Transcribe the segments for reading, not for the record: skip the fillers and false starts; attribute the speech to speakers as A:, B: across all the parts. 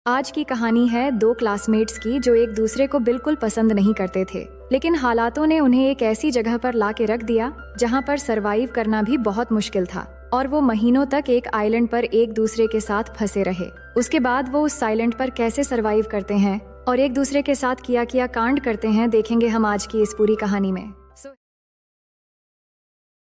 A: आज की कहानी है दो क्लासमेट्स की जो एक दूसरे को बिल्कुल पसंद नहीं करते थे, लेकिन हालातों ने उन्हें एक ऐसी जगह पर ला के रख दिया जहाँ पर सरवाइव करना भी बहुत मुश्किल था। और वो महीनों तक एक आइलैंड पर एक दूसरे के साथ फंसे रहे। उसके बाद वो उस आइलैंड पर कैसे सरवाइव करते हैं और एक दूसरे के साथ किया कांड करते हैं, देखेंगे हम आज की इस पूरी कहानी में।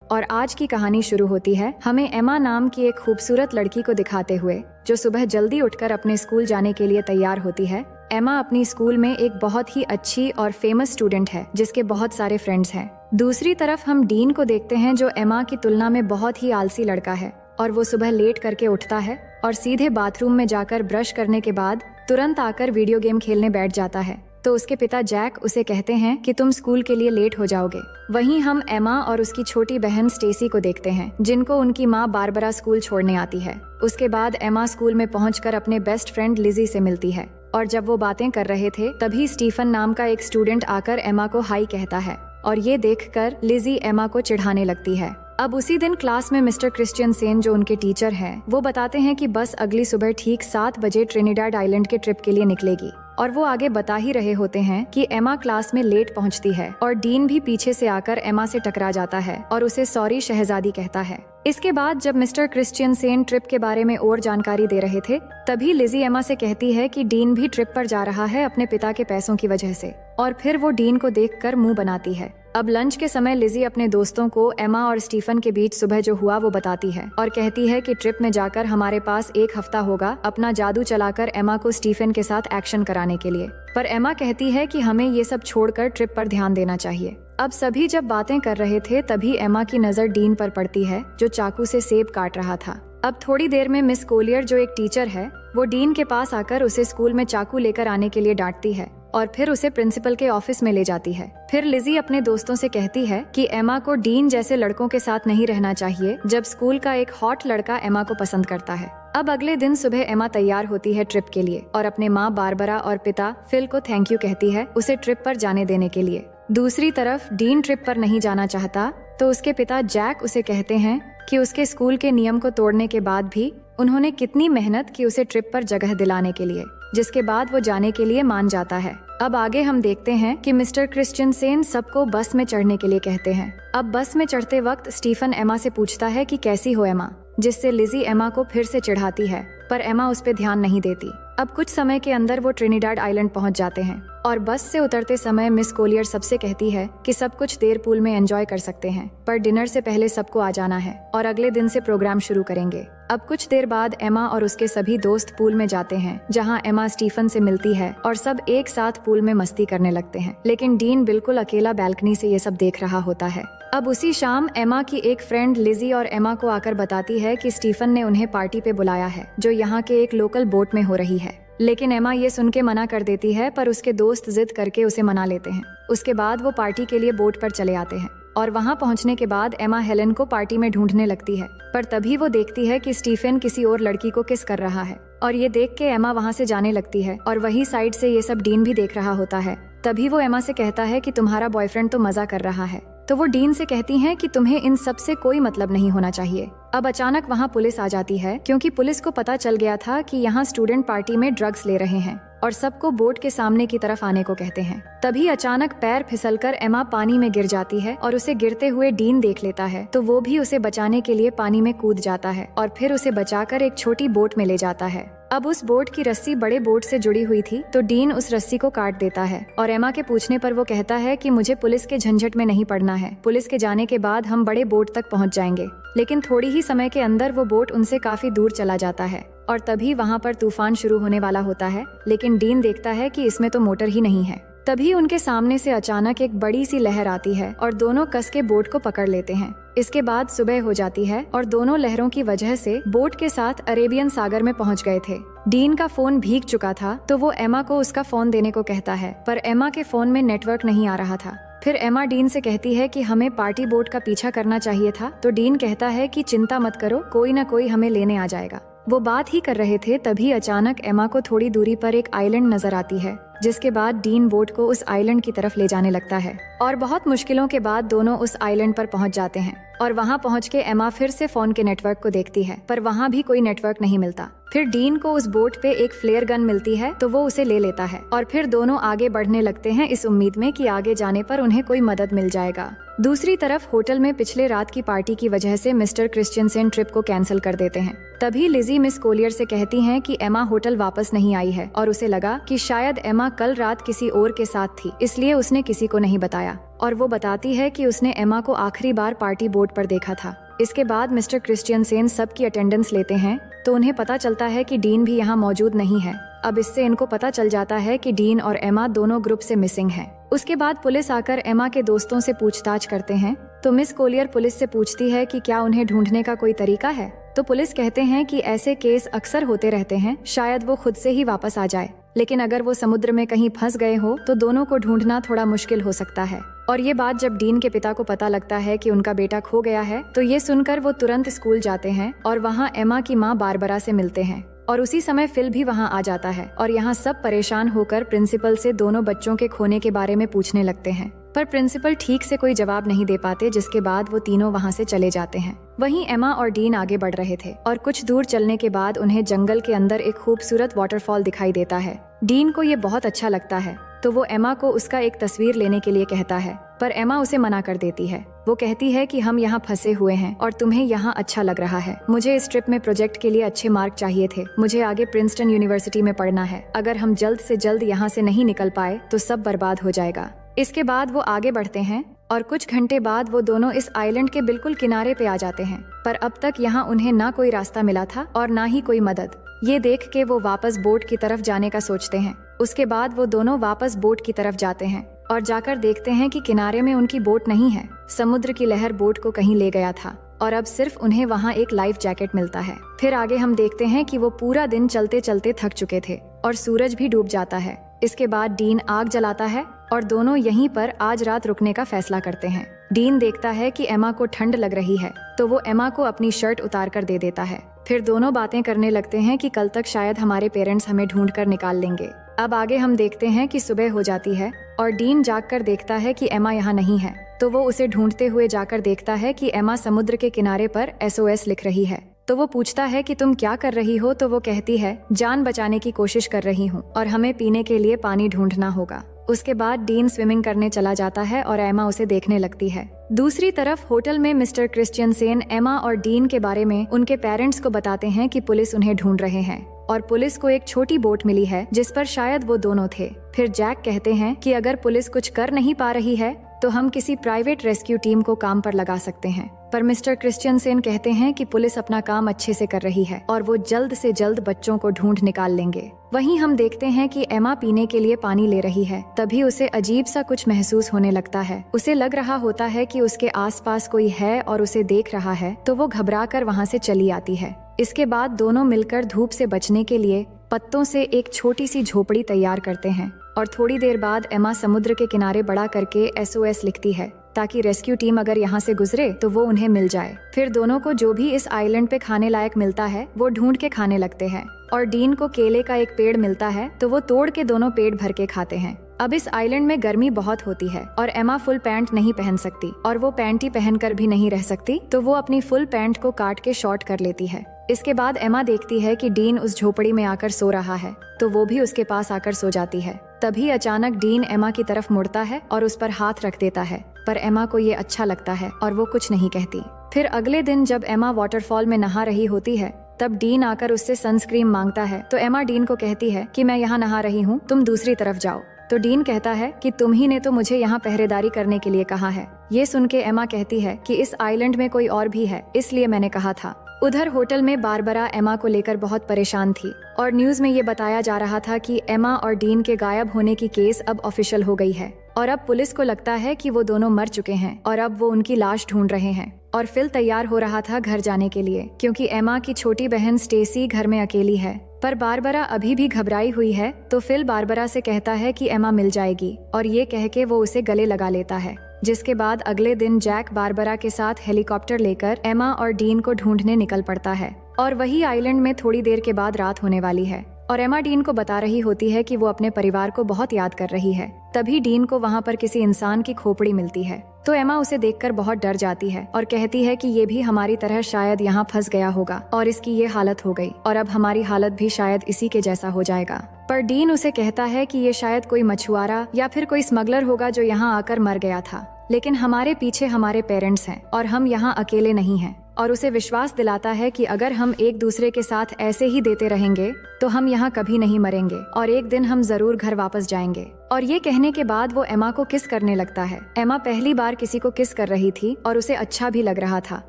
A: और आज की कहानी शुरू होती है हमें एमा नाम की एक खूबसूरत लड़की को दिखाते हुए, जो सुबह जल्दी उठकर अपने स्कूल जाने के लिए तैयार होती है। एमा अपनी स्कूल में एक बहुत ही अच्छी और फेमस स्टूडेंट है जिसके बहुत सारे फ्रेंड्स हैं। दूसरी तरफ हम डीन को देखते हैं जो एमा की तुलना में बहुत ही आलसी लड़का है और वो सुबह लेट करके उठता है और सीधे बाथरूम में जाकर ब्रश करने के बाद तुरंत आकर वीडियो गेम खेलने बैठ जाता है। तो उसके पिता जैक उसे कहते हैं कि तुम स्कूल के लिए लेट हो जाओगे। वहीं हम एमा और उसकी छोटी बहन स्टेसी को देखते हैं जिनको उनकी माँ बारबरा स्कूल छोड़ने आती है। उसके बाद एमा स्कूल में पहुंचकर अपने बेस्ट फ्रेंड लिजी से मिलती है और जब वो बातें कर रहे थे तभी स्टीफन नाम का एक स्टूडेंट आकर एमा को हाई कहता है और ये देखकर लिजी एमा को चिढ़ाने लगती है। अब उसी दिन क्लास में मिस्टर क्रिश्चियनसेन जो उनके टीचर हैं, वो बताते हैं कि बस अगली सुबह ठीक 7 बजे ट्रिनिडाड आइलैंड के ट्रिप के लिए निकलेगी। और वो आगे बता ही रहे होते हैं कि एमा क्लास में लेट पहुंचती है और डीन भी पीछे से आकर एमा से टकरा जाता है और उसे सॉरी शहजादी कहता है। इसके बाद जब मिस्टर क्रिश्चियनसेन ट्रिप के बारे में और जानकारी दे रहे थे तभी लिजी एमा से कहती है कि डीन भी ट्रिप पर जा रहा है अपने पिता के पैसों की वजह से, और फिर वो डीन को देखकर मुंह बनाती है। अब लंच के समय लिजी अपने दोस्तों को एमा और स्टीफन के बीच सुबह जो हुआ वो बताती है और कहती है कि ट्रिप में जाकर हमारे पास 1 हफ्ता होगा अपना जादू चलाकर एमा को स्टीफन के साथ एक्शन कराने के लिए। पर एमा कहती है कि हमें ये सब छोड़कर ट्रिप पर ध्यान देना चाहिए। अब सभी जब बातें कर रहे थे तभी एमा की नजर डीन पर पड़ती है जो चाकू से सेब काट रहा था। अब थोड़ी देर में मिस कोलियर जो एक टीचर है वो डीन के पास आकर उसे स्कूल में चाकू लेकर आने के लिए डांटती है और फिर उसे प्रिंसिपल के ऑफिस में ले जाती है। फिर लिजी अपने दोस्तों से कहती है कि एमा को डीन जैसे लड़कों के साथ नहीं रहना चाहिए जब स्कूल का एक हॉट लड़का एमा को पसंद करता है। अब अगले दिन सुबह एमा तैयार होती है ट्रिप के लिए और अपने माँ बारबरा और पिता फिल को थैंक यू कहती है उसे ट्रिप पर जाने देने के लिए। दूसरी तरफ डीन ट्रिप पर नहीं जाना चाहता तो उसके पिता जैक उसे कहते हैं कि उसके स्कूल के नियम को तोड़ने के बाद भी उन्होंने कितनी मेहनत की उसे ट्रिप पर जगह दिलाने के लिए, जिसके बाद वो जाने के लिए मान जाता है। अब आगे हम देखते हैं कि मिस्टर क्रिश्चियनसेन सबको बस में चढ़ने के लिए कहते हैं। अब बस में चढ़ते वक्त स्टीफन एमा से पूछता है कि कैसी हो एमा, जिससे लिजी एमा को फिर से चिढ़ाती है पर एमा उस पर ध्यान नहीं देती। अब कुछ समय के अंदर वो ट्रिनिडाड आइलैंड पहुंच जाते हैं और बस से उतरते समय मिस कोलियर सबसे कहती है कि सब कुछ देर पूल में एंजॉय कर सकते हैं पर डिनर से पहले सबको आ जाना है और अगले दिन से प्रोग्राम शुरू करेंगे। अब कुछ देर बाद एमा और उसके सभी दोस्त पूल में जाते हैं जहां एमा स्टीफन से मिलती है और सब एक साथ पूल में मस्ती करने लगते हैं, लेकिन डीन बिल्कुल अकेला बैल्कनी से ये सब देख रहा होता है। अब उसी शाम एमा की एक फ्रेंड लिजी और एमा को आकर बताती है कि स्टीफन ने उन्हें पार्टी पे बुलाया है जो यहाँ के एक लोकल बोट में हो रही है, लेकिन एमा ये सुन के मना कर देती है पर उसके दोस्त जिद करके उसे मना लेते हैं। उसके बाद वो पार्टी के लिए बोट पर चले आते हैं और वहाँ पहुँचने के बाद एमा हेलन को पार्टी में ढूंढने लगती है पर तभी वो देखती है कि स्टीफन किसी और लड़की को किस कर रहा है और ये देख के एमा वहाँ से जाने लगती है और वही साइड से ये सब डीन भी देख रहा होता है। तभी वो एमा से कहता है कि तुम्हारा बॉयफ्रेंड तो मजा कर रहा है, तो वो डीन से कहती हैं कि तुम्हें इन सब से कोई मतलब नहीं होना चाहिए। अब अचानक वहाँ पुलिस आ जाती है क्योंकि पुलिस को पता चल गया था कि यहाँ स्टूडेंट पार्टी में ड्रग्स ले रहे हैं और सबको बोट के सामने की तरफ आने को कहते हैं। तभी अचानक पैर फिसलकर एमा पानी में गिर जाती है और उसे गिरते हुए डीन देख लेता है तो वो भी उसे बचाने के लिए पानी में कूद जाता है और फिर उसे बचाकर एक छोटी बोट में ले जाता है। अब उस बोट की रस्सी बड़े बोट से जुड़ी हुई थी तो डीन उस रस्सी को काट देता है और एमा के पूछने पर वो कहता है कि मुझे पुलिस के झंझट में नहीं पड़ना है, पुलिस के जाने के बाद हम बड़े बोट तक पहुंच जाएंगे। लेकिन थोड़ी ही समय के अंदर वो बोट उनसे काफी दूर चला जाता है और तभी वहाँ पर तूफान शुरू होने वाला होता है, लेकिन डीन देखता है कि इसमें तो मोटर ही नहीं है। तभी उनके सामने से अचानक एक बड़ी सी लहर आती है और दोनों कस के बोट को पकड़ लेते हैं। इसके बाद सुबह हो जाती है और दोनों लहरों की वजह से बोट के साथ अरेबियन सागर में पहुंच गए थे। डीन का फोन भीग चुका था तो वो एमा को उसका फोन देने को कहता है पर एमा के फोन में नेटवर्क नहीं आ रहा था। फिर एमा डीन से कहती है कि हमें पार्टी बोट का पीछा करना चाहिए था तो डीन कहता है कि चिंता मत करो, कोई ना कोई हमें लेने आ जाएगा। वो बात ही कर रहे थे तभी अचानक एमा को थोड़ी दूरी पर एक आइलैंड नजर आती है जिसके बाद डीन बोट को उस आइलैंड की तरफ ले जाने लगता है और बहुत मुश्किलों के बाद दोनों उस आइलैंड पर पहुंच जाते हैं। और वहां पहुंच के एमा फिर से फोन के नेटवर्क को देखती है, पर वहां भी कोई नेटवर्क नहीं मिलता। फिर डीन को उस बोट पे एक फ्लेयर गन मिलती है, तो वो उसे ले लेता है और फिर दोनों आगे बढ़ने लगते हैं इस उम्मीद में कि आगे जाने पर उन्हें कोई मदद मिल जाएगा। दूसरी तरफ होटल में पिछले रात की पार्टी की वजह से मिस्टर क्रिश्चियनसेन ट्रिप को कैंसिल कर देते हैं। तभी लिजी मिस कोलियर से कहती हैं कि एमा होटल वापस नहीं आई है और उसे लगा कि शायद एमा कल रात किसी और के साथ थी, इसलिए उसने किसी को नहीं बताया। और वो बताती है कि उसने एमा को आखिरी बार पार्टी बोट पर देखा था। इसके बाद मिस्टर क्रिश्चियनसेन सबकी अटेंडेंस लेते हैं, तो उन्हें पता चलता है कि डीन भी यहाँ मौजूद नहीं है। अब इससे इनको पता चल जाता है कि डीन और एमा दोनों ग्रुप से मिसिंग हैं। उसके बाद पुलिस आकर एमा के दोस्तों से पूछताछ करते हैं, तो मिस कोलियर पुलिस से पूछती है कि क्या उन्हें ढूंढने का कोई तरीका है। तो पुलिस कहते हैं कि ऐसे केस अक्सर होते रहते हैं, शायद वो खुद से ही वापस आ जाए, लेकिन अगर वो समुद्र में कहीं फंस गए हो तो दोनों को ढूंढना थोड़ा मुश्किल हो सकता है। और ये बात जब डीन के पिता को पता लगता है कि उनका बेटा खो गया है, तो ये सुनकर वो तुरंत स्कूल जाते हैं और वहाँ एमा की माँ बारबरा से मिलते हैं। और उसी समय फिल भी वहाँ आ जाता है और यहाँ सब परेशान होकर प्रिंसिपल से दोनों बच्चों के खोने के बारे में पूछने लगते हैं, पर प्रिंसिपल ठीक से कोई जवाब नहीं दे पाते, जिसके बाद वो तीनों वहाँ से चले जाते हैं। वहीं एमा और डीन आगे बढ़ रहे थे और कुछ दूर चलने के बाद उन्हें जंगल के अंदर एक खूबसूरत वाटरफॉल दिखाई देता है। डीन को ये बहुत अच्छा लगता है, तो वो एमा को उसका एक तस्वीर लेने के लिए कहता है, पर एमा उसे मना कर देती है। वो कहती है कि हम यहाँ फंसे हुए हैं और तुम्हें यहाँ अच्छा लग रहा है। मुझे इस ट्रिप में प्रोजेक्ट के लिए अच्छे मार्क चाहिए थे। मुझे आगे प्रिंसटन यूनिवर्सिटी में पढ़ना है। अगर हम जल्द से जल्द यहाँ से नहीं निकल पाए तो सब बर्बाद हो जाएगा। इसके बाद वो आगे बढ़ते हैं और कुछ घंटे बाद वो दोनों इस आइलैंड के बिल्कुल किनारे पे आ जाते हैं, पर अब तक यहाँ उन्हें ना कोई रास्ता मिला था और ना ही कोई मदद। ये देख के वो वापस बोट की तरफ जाने का सोचते हैं। उसके बाद वो दोनों वापस बोट की तरफ जाते हैं और जाकर देखते हैं कि किनारे में उनकी बोट नहीं है। समुद्र की लहर बोट को कहीं ले गया था और अब सिर्फ उन्हें वहाँ एक लाइफ जैकेट मिलता है। फिर आगे हम देखते हैं कि वो पूरा दिन चलते चलते थक चुके थे और सूरज भी डूब जाता है। इसके बाद डीन आग जलाता है और दोनों यहीं पर आज रात रुकने का फैसला करते हैं। डीन देखता है कि एमा को ठंड लग रही है, तो वो एमा को अपनी शर्ट उतार कर दे देता है। फिर दोनों बातें करने लगते हैं कि कल तक शायद हमारे पेरेंट्स हमें ढूंढ कर निकाल लेंगे। अब आगे हम देखते हैं कि सुबह हो जाती है और डीन जागकर देखता है कि एमा यहाँ नहीं है, तो वो उसे ढूंढते हुए जाकर देखता है कि एमा समुद्र के किनारे पर SOS लिख रही है। तो वो पूछता है कि तुम क्या कर रही हो, तो वो कहती है जान बचाने की कोशिश कर रही हूँ और हमें पीने के लिए पानी ढूंढना होगा। उसके बाद डीन स्विमिंग करने चला जाता है और एमा उसे देखने लगती है। दूसरी तरफ होटल में मिस्टर क्रिश्चियनसेन एमा और डीन के बारे में उनके पेरेंट्स को बताते हैं कि पुलिस उन्हें ढूंढ रहे हैं और पुलिस को एक छोटी बोट मिली है जिस पर शायद वो दोनों थे। फिर जैक कहते हैं कि अगर पुलिस कुछ कर नहीं पा रही है तो हम किसी प्राइवेट रेस्क्यू टीम को काम पर लगा सकते हैं, पर मिस्टर क्रिश्चियनसेन कहते हैं कि पुलिस अपना काम अच्छे से कर रही है और वो जल्द से जल्द बच्चों को ढूंढ निकाल लेंगे। वहीं हम देखते हैं कि एमा पीने के लिए पानी ले रही है, तभी उसे अजीब सा कुछ महसूस होने लगता है। उसे लग रहा होता है कि उसके आसपास कोई है और उसे देख रहा है, तो वो घबरा कर वहाँ से चली आती है। इसके बाद दोनों मिलकर धूप से बचने के लिए पत्तों से एक छोटी सी झोपड़ी तैयार करते हैं और थोड़ी देर बाद एमा समुद्र के किनारे बड़ा करके SOS लिखती है ताकि रेस्क्यू टीम अगर यहाँ से गुजरे तो वो उन्हें मिल जाए। फिर दोनों को जो भी इस आइलैंड पे खाने लायक मिलता है वो ढूंढ के खाने लगते हैं और डीन को केले का एक पेड़ मिलता है, तो वो तोड़ के दोनों पेट भर के खाते हैं। अब इस आइलैंड में गर्मी बहुत होती है और एमा फुल पैंट नहीं पहन सकती और वो पैंटी पहनकर भी नहीं रह सकती, तो वो अपनी फुल पैंट को काट के शॉर्ट कर लेती है। इसके बाद एमा देखती है कि डीन उस झोपड़ी में आकर सो रहा है, तो वो भी उसके पास आकर सो जाती है। तभी अचानक डीन एमा की तरफ मुड़ता है और उस पर हाथ रख देता है, पर एमा को ये अच्छा लगता है और वो कुछ नहीं कहती। फिर अगले दिन जब एमा वाटरफॉल में नहा रही होती है, तब डीन आकर उससे सनस्क्रीन मांगता है, तो एमा डीन को कहती है कि मैं यहाँ नहा रही हूँ, तुम दूसरी तरफ जाओ। तो डीन कहता है कि तुम ही ने तो मुझे यहाँ पहरेदारी करने के लिए कहा है। ये सुन के एमा कहती है कि इस आइलैंड में कोई और भी है, इसलिए मैंने कहा था। उधर होटल में बारबरा एमा को लेकर बहुत परेशान थी और न्यूज में ये बताया जा रहा था कि एमा और डीन के गायब होने की केस अब ऑफिशियल हो गई है और अब पुलिस को लगता है कि वो दोनों मर चुके हैं और अब वो उनकी लाश ढूंढ रहे हैं। और फिल तैयार हो रहा था घर जाने के लिए, क्योंकि एमा की छोटी बहन स्टेसी घर में अकेली है। पर बारबरा अभी भी घबराई हुई है, तो फिल बारबरा से कहता है कि एमा मिल जाएगी और ये कह के वो उसे गले लगा लेता है। जिसके बाद अगले दिन जैक बारबरा के साथ हेलीकॉप्टर लेकर एमा और डीन को ढूंढने निकल पड़ता है और वही आइलैंड में थोड़ी देर के बाद रात होने वाली है। और एमा डीन को बता रही होती है कि वो अपने परिवार को बहुत याद कर रही है। तभी डीन को वहाँ पर किसी इंसान की खोपड़ी मिलती है, तो एमा उसे देखकर बहुत डर जाती है और कहती है कि ये भी हमारी तरह शायद यहाँ फंस गया होगा और इसकी ये हालत हो गई और अब हमारी हालत भी शायद इसी के जैसा हो जाएगा। पर डीन उसे कहता है कि ये शायद कोई मछुआरा या फिर कोई स्मगलर होगा जो यहाँ आकर मर गया था, लेकिन हमारे पीछे हमारे पेरेंट्स हैं और हम यहाँ अकेले नहीं हैं। और उसे विश्वास दिलाता है कि अगर हम एक दूसरे के साथ ऐसे ही देते रहेंगे तो हम यहाँ कभी नहीं मरेंगे और एक दिन हम जरूर घर वापस जाएंगे। और ये कहने के बाद वो एमा को किस करने लगता है। एमा पहली बार किसी को किस कर रही थी और उसे अच्छा भी लग रहा था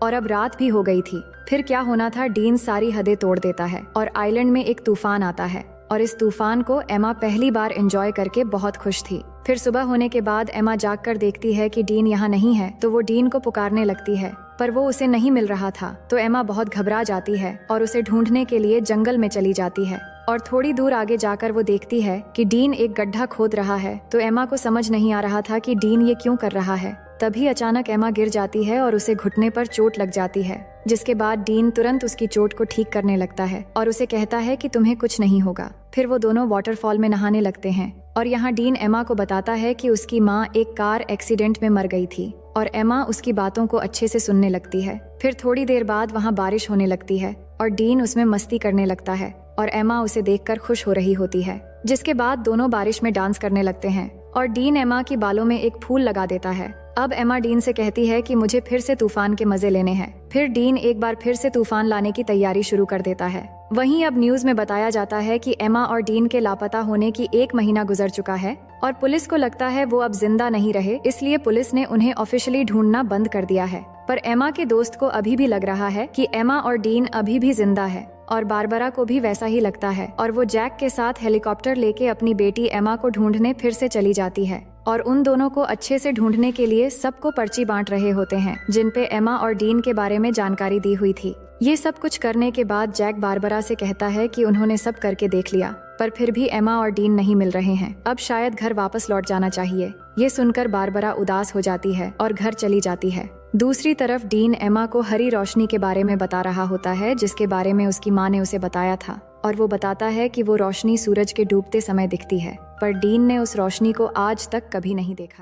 A: और अब रात भी हो गई थी। फिर क्या होना था, डीन सारी हदें तोड़ देता है और आइलैंड में एक तूफान आता है और इस तूफान को एमा पहली बार एंजॉय करके बहुत खुश थी। फिर सुबह होने के बाद एमा जागकर देखती है कि डीन यहाँ नहीं है, तो वो डीन को पुकारने लगती है पर वो उसे नहीं मिल रहा था। तो एमा बहुत घबरा जाती है और उसे ढूंढने के लिए जंगल में चली जाती है और थोड़ी दूर आगे जाकर वो देखती है कि डीन एक गड्ढा खोद रहा है। तो एमा को समझ नहीं आ रहा था कि डीन ये क्यों कर रहा है। तभी अचानक एमा गिर जाती है और उसे घुटने पर चोट लग जाती है, जिसके बाद डीन तुरंत उसकी चोट को ठीक करने लगता है और उसे कहता है कि तुम्हें कुछ नहीं होगा। फिर वो दोनों वाटरफॉल में नहाने लगते हैं और यहाँ डीन एमा को बताता है कि उसकी माँ एक कार एक्सीडेंट में मर गई थी और एमा उसकी बातों को अच्छे से सुनने लगती है। फिर थोड़ी देर बाद वहाँ बारिश होने लगती है और डीन उसमें मस्ती करने लगता है और एमा उसे देखकर खुश हो रही होती है, जिसके बाद दोनों बारिश में डांस करने लगते हैं और डीन एमा की बालों में एक फूल लगा देता है। अब एमा डीन से कहती है कि मुझे फिर से तूफान के मजे लेने हैं। फिर डीन एक बार फिर से तूफान लाने की तैयारी शुरू कर देता है। वहीं अब न्यूज में बताया जाता है कि एमा और डीन के लापता होने की 1 महीना गुजर चुका है और पुलिस को लगता है वो अब जिंदा नहीं रहे, इसलिए पुलिस ने उन्हें ऑफिशियली ढूंढना बंद कर दिया है। पर एमा के दोस्त को अभी भी लग रहा है कि एमा और डीन अभी भी जिंदा है और बारबरा को भी वैसा ही लगता है और वो जैक के साथ हेलीकॉप्टर लेके अपनी बेटी एमा को ढूंढने फिर से चली जाती है और उन दोनों को अच्छे से ढूंढने के लिए सबको पर्ची बांट रहे होते हैं, जिन पे एमा और डीन के बारे में जानकारी दी हुई थी। ये सब कुछ करने के बाद जैक बारबरा से कहता है कि उन्होंने सब करके देख लिया पर फिर भी एमा और डीन नहीं मिल रहे हैं, अब शायद घर वापस लौट जाना चाहिए। ये सुनकर बारबरा उदास हो जाती है और घर चली जाती है। दूसरी तरफ डीन एमा को हरी रोशनी के बारे में बता रहा होता है, जिसके बारे में उसकी माँ ने उसे बताया था और वो बताता है कि वो रोशनी सूरज के डूबते समय दिखती है, पर डीन ने उस रोशनी को आज तक कभी नहीं देखा।